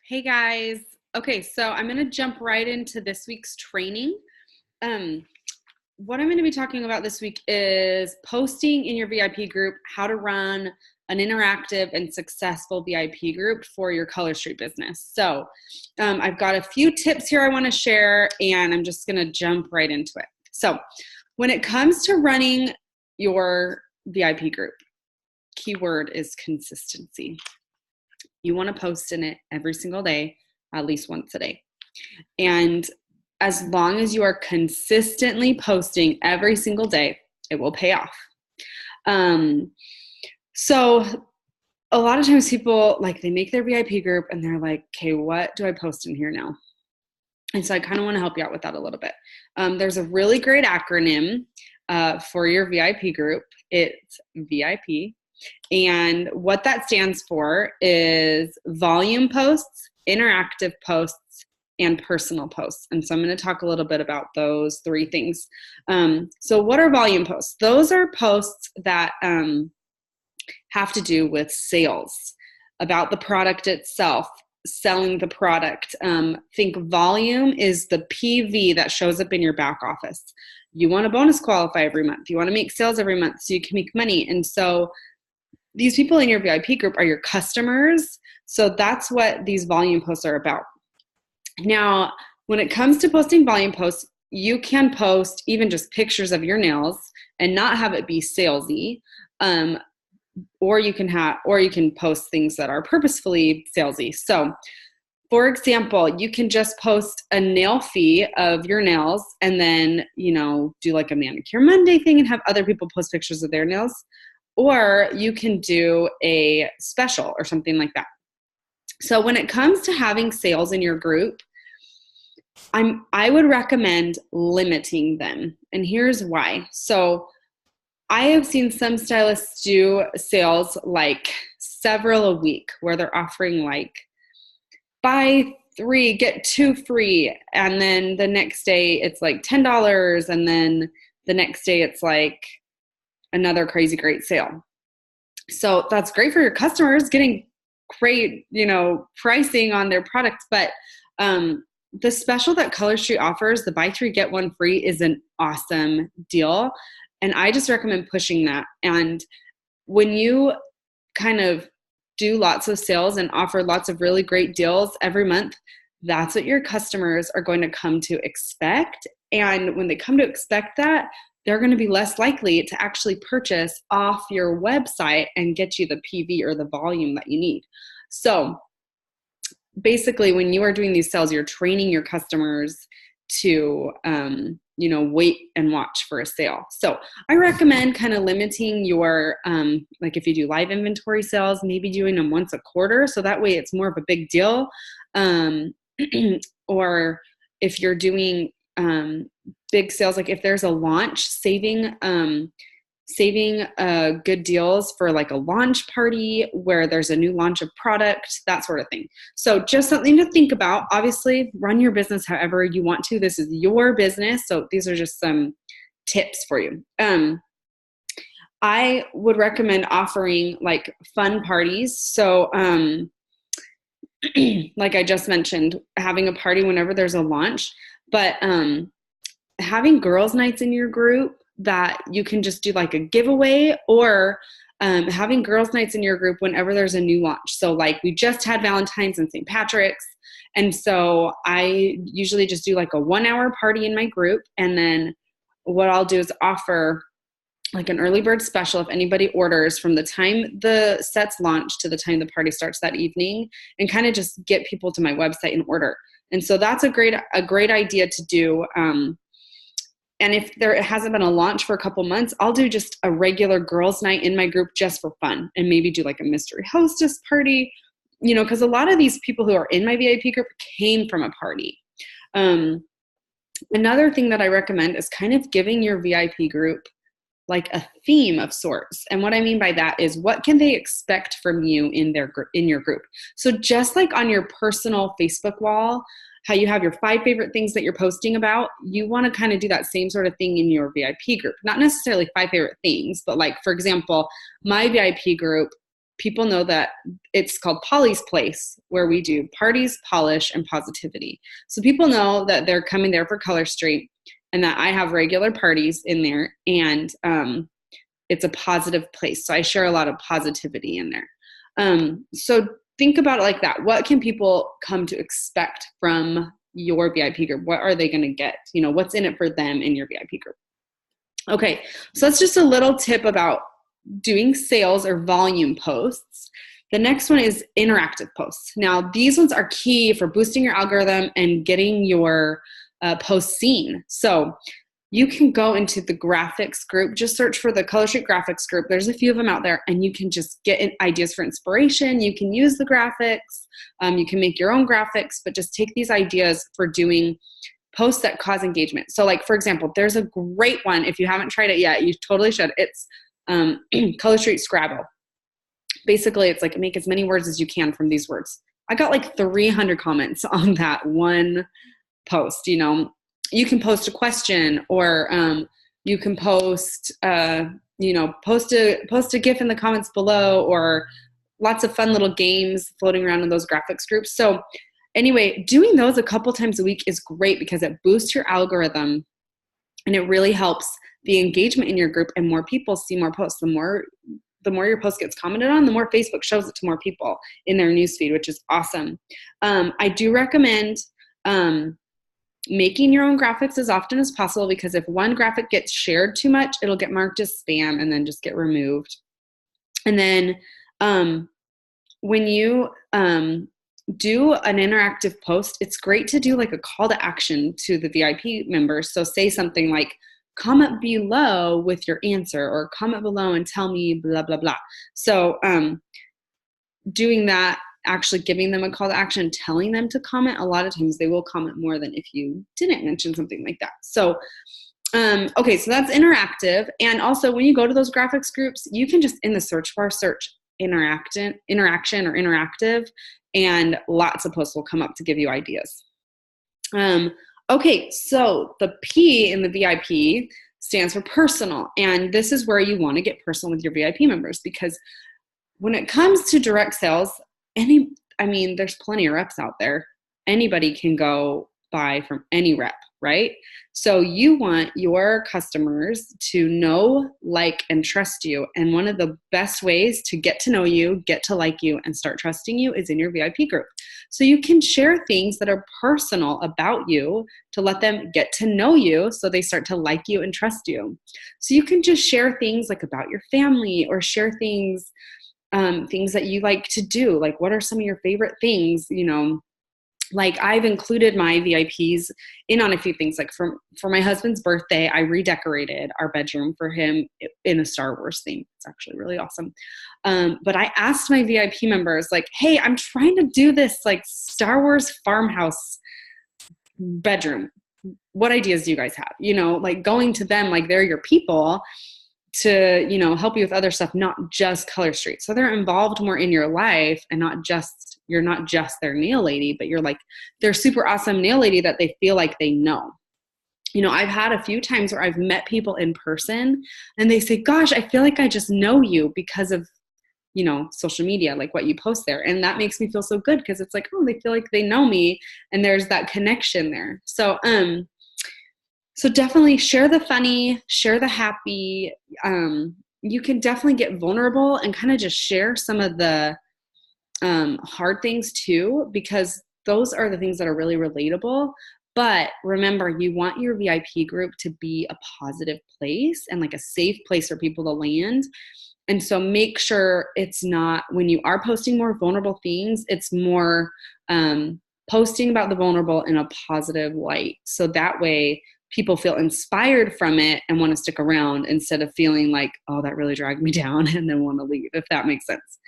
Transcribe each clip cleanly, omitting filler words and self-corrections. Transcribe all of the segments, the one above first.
Hey guys. Okay, so I'm going to jump right into this week's training. Um, what I'm going to be talking about this week is posting in your VIP group, how to run an interactive and successful VIP group for your Color Street business. So I've got a few tips here I want to share, and I'm just going to jump right into it. So when it comes to running your VIP group, keyword is consistency. You want to post in it every single day, at least once a day. And as long as you are consistently posting every single day, it will pay off. So a lot of times people they make their VIP group and they're like, okay, what do I post in here now? And so I kind of want to help you out with that a little bit. There's a really great acronym for your VIP group. It's VIP. And what that stands for is volume posts, interactive posts, and personal posts. And so I'm going to talk a little bit about those three things. So what are volume posts? Those are posts that have to do with sales, about the product itself, selling the product. Think volume is the PV that shows up in your back office. You want to bonus qualify every month. You want to make sales every month so you can make money. And so these people in your VIP group are your customers. So that's what these volume posts are about. Now, when it comes to posting volume posts, you can post even just pictures of your nails and not have it be salesy. Or you can post things that are purposefully salesy. So, for example, you can just post a nail fee of your nails and then, do like a Manicure Monday thing and have other people post pictures of their nails. Or you can do a special or something like that. So when it comes to having sales in your group, I would recommend limiting them. And here's why. So I have seen some stylists do sales like several a week where they're offering like buy 3, get 2 free. And then the next day it's like $10. And then the next day it's like another crazy great sale. So that's great for your customers getting great, pricing on their products. But the special that Color Street offers, the buy 3, get 1 free, is an awesome deal. And I just recommend pushing that. And when you kind of do lots of sales and offer lots of really great deals every month, that's what your customers are going to come to expect. And when they come to expect that, they're going to be less likely to actually purchase off your website and get you the PV or the volume that you need. So basically, when you are doing these sales, you're training your customers to, wait and watch for a sale. So I recommend kind of limiting your, if you do live inventory sales, maybe doing them once a quarter. So that way it's more of a big deal. Or if you're doing big sales, like if there's a launch, saving good deals for like a launch party where there's a new launch of product, that sort of thing. So just something to think about. Obviously, run your business however you want to. This is your business. So these are just some tips for you. I would recommend offering like fun parties. So like I just mentioned, having a party whenever there's a launch, but having girls' nights in your group that you can just do like a giveaway, or having girls' nights in your group whenever there's a new launch. So like we just had Valentine's and St. Patrick's. And so I usually just do like a 1-hour party in my group. And then what I'll do is offer like an early bird special if anybody orders from the time the sets launch to the time the party starts that evening, and kind of just get people to my website and order. And so that's a great idea to do. And if there hasn't been a launch for a couple months, I'll do just a regular girls' night in my group just for fun, and maybe do like a mystery hostess party, because a lot of these people who are in my VIP group came from a party. Another thing that I recommend is kind of giving your VIP group like a theme of sorts. And what I mean by that is, what can they expect from you in your group? So just like on your personal Facebook wall, how you have your 5 favorite things that you're posting about, you want to kind of do that same sort of thing in your VIP group. Not necessarily 5 favorite things, but like, for example, my VIP group, people know that it's called Polly's Place, where we do parties, polish, and positivity. So people know that they're coming there for Color Street and that I have regular parties in there, and it's a positive place. So I share a lot of positivity in there. So think about it like that. What can people come to expect from your VIP group? What are they going to get? What's in it for them in your VIP group? Okay, so that's just a little tip about doing sales or volume posts. The next one is interactive posts. Now, these ones are key for boosting your algorithm and getting your posts seen. So you can go into the graphics group, just search for the Color Street graphics group. There's a few of them out there, and you can just get ideas for inspiration. You can use the graphics. You can make your own graphics, but just take these ideas for doing posts that cause engagement. So like, for example, there's a great one. If you haven't tried it yet, you totally should. It's Color Street Scrabble. Basically, it's like make as many words as you can from these words. I got like 300 comments on that one post. You can post a question, or you can post, post a GIF in the comments below, or lots of fun little games floating around in those graphics groups. So anyway, doing those a couple times a week is great because it boosts your algorithm, and it really helps the engagement in your group, and more people see more posts. The more your post gets commented on, the more Facebook shows it to more people in their newsfeed, which is awesome. I do recommend making your own graphics as often as possible, because if one graphic gets shared too much, it'll get marked as spam and then just get removed. And then when you do an interactive post, it's great to do like a call to action to the VIP members. So say something like, comment below with your answer, or comment below and tell me blah, blah, blah. So doing that, actually giving them a call to action, telling them to comment, a lot of times they will comment more than if you didn't mention something like that. So, okay, so that's interactive. And also when you go to those graphics groups, you can just in the search bar, search interaction or interactive, and lots of posts will come up to give you ideas. Okay, so the P in the VIP stands for personal. And this is where you want to get personal with your VIP members, because when it comes to direct sales, there's plenty of reps out there. Anybody can go buy from any rep, right? So you want your customers to know, like, and trust you. And one of the best ways to get to know you, get to like you, and start trusting you is in your VIP group. So you can share things that are personal about you to let them get to know you, so they start to like you and trust you. So you can just share things like about your family, or share things that you like to do. Like, what are some of your favorite things? Like I've included my VIPs in on a few things. Like for my husband's birthday, I redecorated our bedroom for him in a Star Wars theme. It's actually really awesome. But I asked my VIP members, like, hey, I'm trying to do this like Star Wars farmhouse bedroom. What ideas do you guys have? Like going to them, like they're your people, to, help you with other stuff, not just Color Street. So they're involved more in your life, and you're not just their nail lady, but you're like their super awesome nail lady that they feel like they know. I've had a few times where I've met people in person and they say, gosh, I feel like I just know you because of, social media, like what you post there. And that makes me feel so good, because it's like, oh, they feel like they know me, and there's that connection there. So definitely share the funny, share the happy. You can definitely get vulnerable and kind of just share some of the hard things too, because those are the things that are really relatable. But remember, you want your VIP group to be a positive place and like a safe place for people to land. And so make sure it's not, when you are posting more vulnerable things, it's more posting about the vulnerable in a positive light. So that way people feel inspired from it and want to stick around, instead of feeling like, oh, that really dragged me down, and then want to leave, if that makes sense.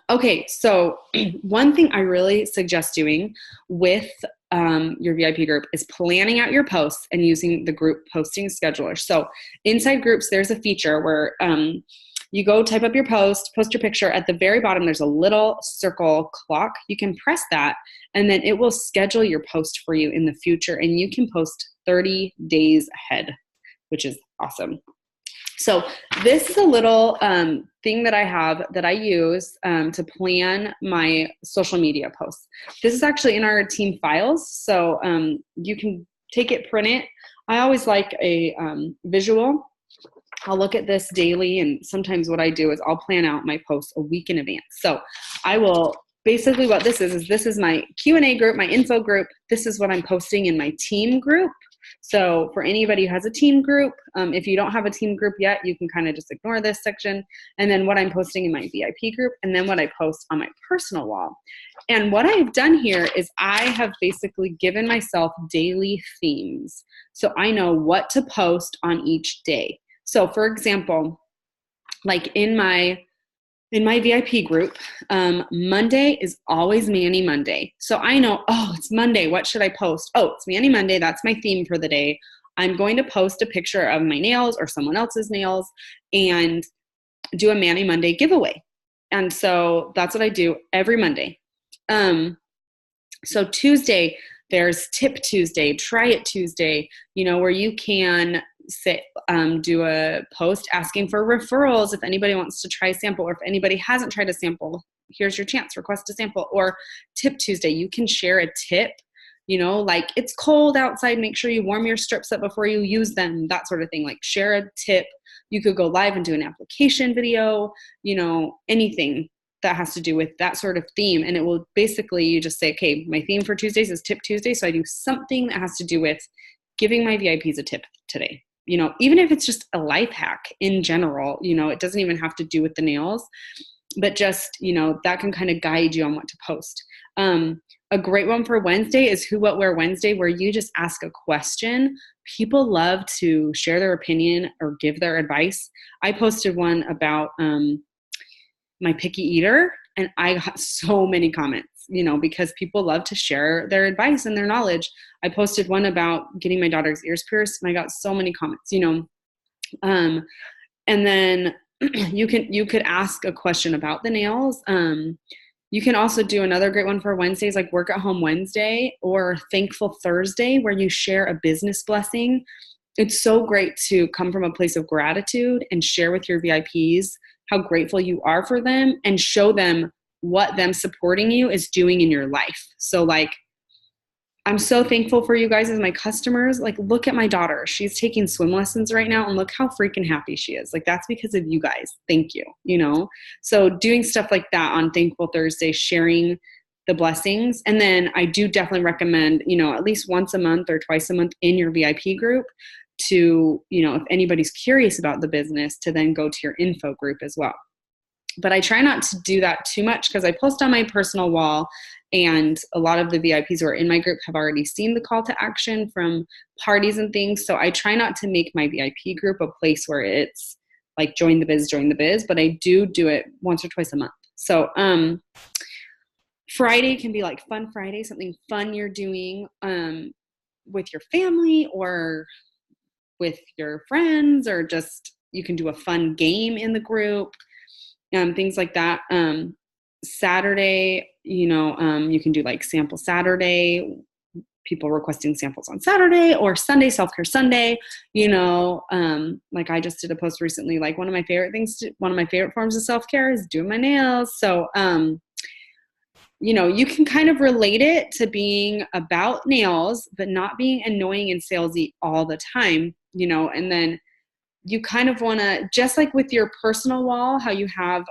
Okay, so one thing I really suggest doing with your VIP group is planning out your posts and using the group posting scheduler. So inside groups, there's a feature where you go type up your post your picture. At the very bottom, there's a little circle clock. You can press that, and then it will schedule your post for you in the future, and you can post 30 days ahead, which is awesome. So this is a little thing that I have that I use to plan my social media posts. This is actually in our team files, so you can take it, print it. I always like a visual. I'll look at this daily, and sometimes what I do is I'll plan out my posts a week in advance. So I will basically, what this is this is my Q&A group, my info group. This is what I'm posting in my team group. So for anybody who has a team group, if you don't have a team group yet, you can kind of just ignore this section. And then what I'm posting in my VIP group, and then what I post on my personal wall. And what I've done here is I have basically given myself daily themes. So I know what to post on each day. So for example, like in my VIP group, Monday is always Manny Monday. So I know, oh, it's Monday. What should I post? Oh, it's Manny Monday. That's my theme for the day. I'm going to post a picture of my nails or someone else's nails and do a Manny Monday giveaway. And so that's what I do every Monday. So Tuesday, there's Tip Tuesday, Try It Tuesday, where you can do a post asking for referrals if anybody wants to try a sample, or if anybody hasn't tried a sample, here's your chance, request a sample. Or Tip Tuesday, you can share a tip, like it's cold outside, make sure you warm your strips up before you use them, that sort of thing. Like share a tip. You could go live and do an application video, anything that has to do with that sort of theme. And it will basically, you just say, okay, my theme for Tuesdays is Tip Tuesday. So I do something that has to do with giving my VIPs a tip today. Even if it's just a life hack in general, it doesn't even have to do with the nails, but just, that can kind of guide you on what to post. A great one for Wednesday is Who, What, Where Wednesday, where you just ask a question. People love to share their opinion or give their advice. I posted one about my picky eater, and I got so many comments, because people love to share their advice and their knowledge. I posted one about getting my daughter's ears pierced, and I got so many comments, and then you could ask a question about the nails. You can also do another great one for Wednesdays, like Work at Home Wednesday or Thankful Thursday, where you share a business blessing. It's so great to come from a place of gratitude and share with your VIPs how grateful you are for them and show them what them supporting you is doing in your life. So like, I'm so thankful for you guys as my customers. Like, look at my daughter. She's taking swim lessons right now, and look how freaking happy she is. Like, that's because of you guys. Thank you, So doing stuff like that on Thankful Thursday, sharing the blessings. And then I do definitely recommend, at least once a month or twice a month in your VIP group to, if anybody's curious about the business, to then go to your info group as well. But I try not to do that too much because I post on my personal wall, and a lot of the VIPs who are in my group have already seen the call to action from parties and things. So I try not to make my VIP group a place where it's like join the biz, but I do it once or twice a month. So Friday can be like Fun Friday, something fun you're doing with your family or with your friends, or just you can do a fun game in the group, things like that. Saturday, you can do like Sample Saturday, people requesting samples on Saturday, or Sunday, Self-Care Sunday. Like I just did a post recently, like one of my favorite forms of self-care is doing my nails. So, you can kind of relate it to being about nails, but not being annoying and salesy all the time, and then you kind of want to, just like with your personal wall, how you have,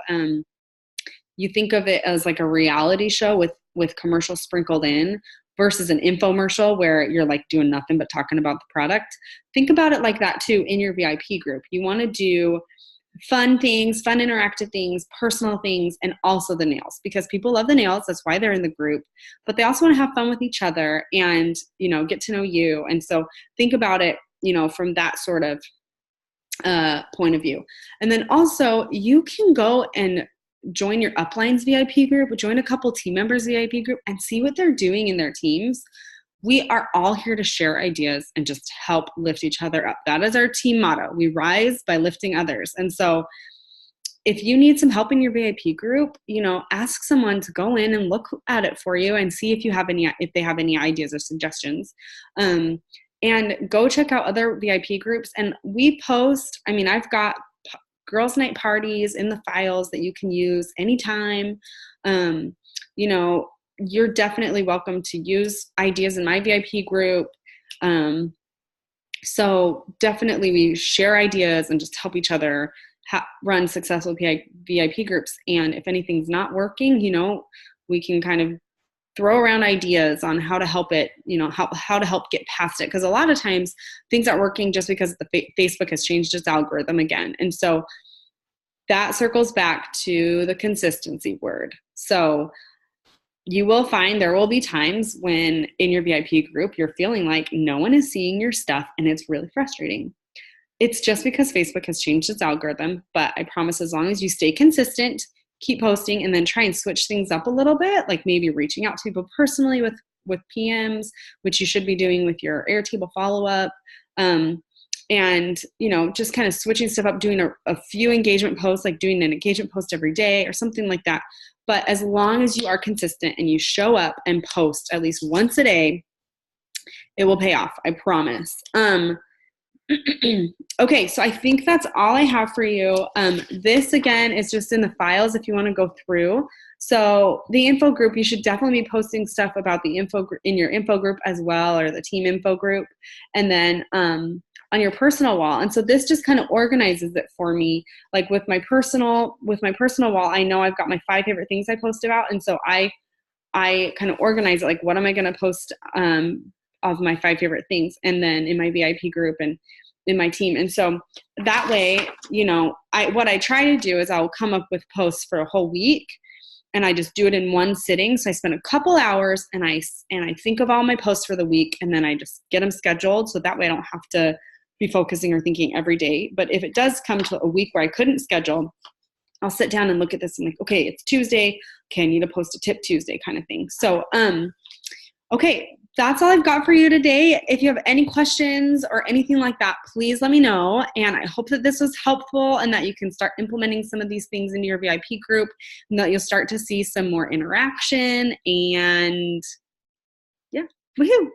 you think of it as like a reality show with commercials sprinkled in versus an infomercial where you're like doing nothing but talking about the product. Think about it like that too in your VIP group. You want to do fun things, fun interactive things, personal things, and also the nails, because people love the nails. That's why they're in the group, but they also want to have fun with each other and, get to know you. And so think about it, from that sort of point of view. And then also you can go and join your uplines VIP group, join a couple team members VIP group, and see what they're doing in their teams. We are all here to share ideas and just help lift each other up. That is our team motto. We rise by lifting others. And so if you need some help in your VIP group, ask someone to go in and look at it for you and see if they have any ideas or suggestions. and go check out other VIP groups. And we post, I mean, I've got girls' night parties in the files that you can use anytime. You know, you're definitely welcome to use ideas in my VIP group. So definitely we share ideas and just help each other run successful VIP groups. And if anything's not working, you know, we can kind of throw around ideas on how to help it, you know, how to help get past it. Because a lot of times things aren't working just because Facebook has changed its algorithm again. And so that circles back to the consistency word. So you will find there will be times when in your VIP group, you're feeling like no one is seeing your stuff and it's really frustrating. It's just because Facebook has changed its algorithm, but I promise as long as you stay consistent, keep posting, and then try and switch things up a little bit, like maybe reaching out to people personally with PMs, which you should be doing with your Airtable follow-up. And, you know, just kind of switching stuff up, doing a few engagement posts, like doing an engagement post every day or something like that. But as long as you are consistent and you show up and post at least once a day, it will pay off. I promise. Okay, so I think that's all I have for you. This again is just in the files if you want to go through. So the info group, you should definitely be posting stuff about the info in your info group as well, or the team info group, and then on your personal wall. And so this just kind of organizes it for me. Like with my personal wall, I know I've got my 5 favorite things I post about, and so I kind of organize it. Like, what am I going to post of my 5 favorite things, and then in my VIP group and in my team. And so that way, you know, what I try to do is I'll come up with posts for a whole week, and I just do it in one sitting. So I spend a couple hours and I think of all my posts for the week, and then I just get them scheduled. So that way I don't have to be focusing or thinking every day. But if it does come to a week where I couldn't schedule, I'll sit down and look at this and like, okay, it's Tuesday. Okay, I need to post a tip Tuesday kind of thing. So, okay, that's all I've got for you today. If you have any questions or anything like that, please let me know. And I hope that this was helpful and that you can start implementing some of these things into your VIP group and that you'll start to see some more interaction. And yeah, woohoo!